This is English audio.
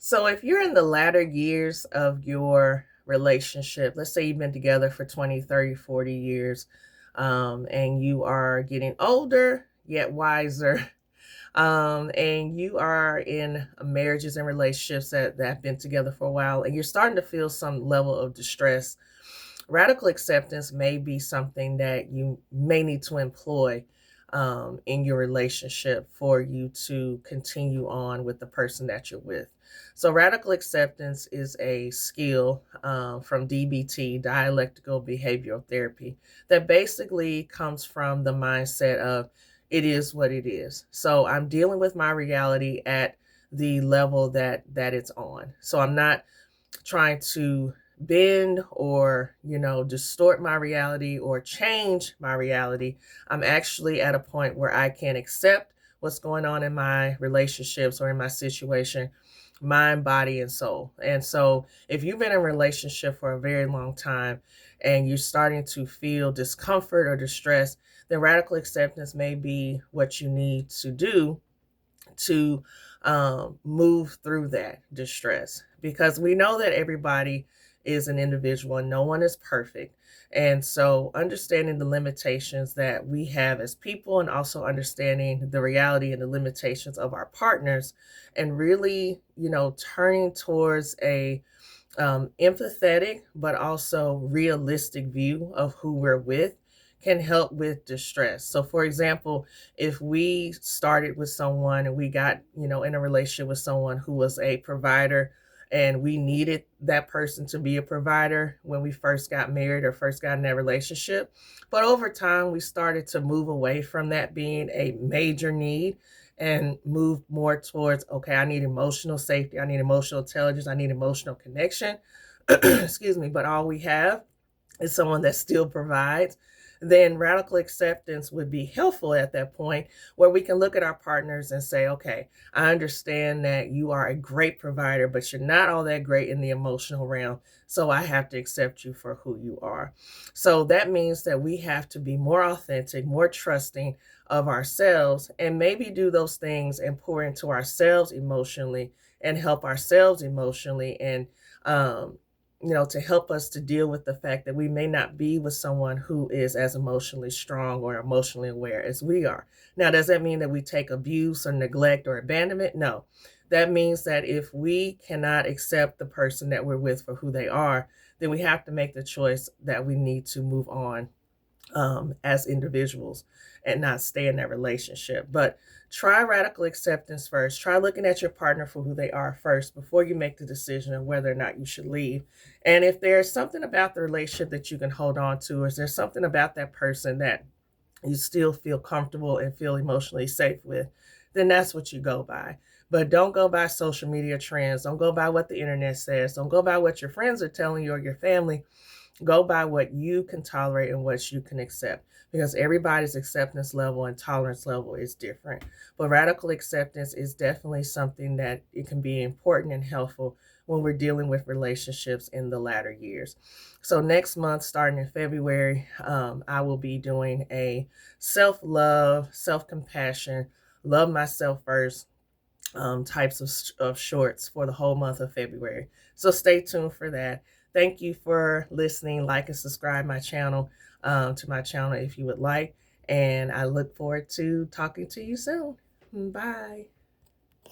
So if you're in the latter years of your relationship, let's say you've been together for 20, 30, 40 years, and you are getting older yet wiser, and you are in marriages and relationships that have been together for a while, and you're starting to feel some level of distress, radical acceptance may be something that you may need to employ in your relationship for you to continue on with the person that you're with. So, radical acceptance is a skill from DBT, dialectical behavioral therapy, that basically comes from the mindset of it is what it is. So, I'm dealing with my reality at the level that it's on. So, I'm not trying to bend or distort my reality or change my reality. I'm actually at a point where I can accept what's going on in my relationships or in my situation, mind, body, and soul. And so if you've been in a relationship for a very long time and you're starting to feel discomfort or distress, then radical acceptance may be what you need to do to move through that distress, because we know that everybody is an individual and no one is perfect. And so understanding the limitations that we have as people, and also understanding the reality and the limitations of our partners, and really turning towards a empathetic but also realistic view of who we're with can help with distress. So, for example, if we started with someone and we got, in a relationship with someone who was a provider, and we needed that person to be a provider when we first got married or first got in that relationship. But over time, we started to move away from that being a major need and move more towards, okay, I need emotional safety, I need emotional intelligence, I need emotional connection. Excuse me, but all we have is someone that still provides. Then radical acceptance would be helpful at that point, where we can look at our partners and say, okay, I understand that you are a great provider, but you're not all that great in the emotional realm. So I have to accept you for who you are. So that means that we have to be more authentic, more trusting of ourselves, and maybe do those things and pour into ourselves emotionally and help ourselves emotionally, and to help us to deal with the fact that we may not be with someone who is as emotionally strong or emotionally aware as we are. Now, does that mean that we take abuse or neglect or abandonment? No. That means that if we cannot accept the person that we're with for who they are, then we have to make the choice that we need to move on as individuals and not stay in that relationship. But try radical acceptance first. Try looking at your partner for who they are first before you make the decision of whether or not you should leave. And if there's something about the relationship that you can hold on to, or is there something about that person that you still feel comfortable and feel emotionally safe with, then that's what you go by. But don't go by social media trends. Don't go by what the internet says. Don't go by what your friends are telling you or your family. Go by what you can tolerate and what you can accept, because everybody's acceptance level and tolerance level is different. But radical acceptance is definitely something that it can be important and helpful when we're dealing with relationships in the latter years. So next month, starting in February, I will be doing a self-love, self-compassion, love myself first types of shorts for the whole month of February. So stay tuned for that. Thank you for listening. Like and subscribe to my channel if you would like. And I look forward to talking to you soon. Bye.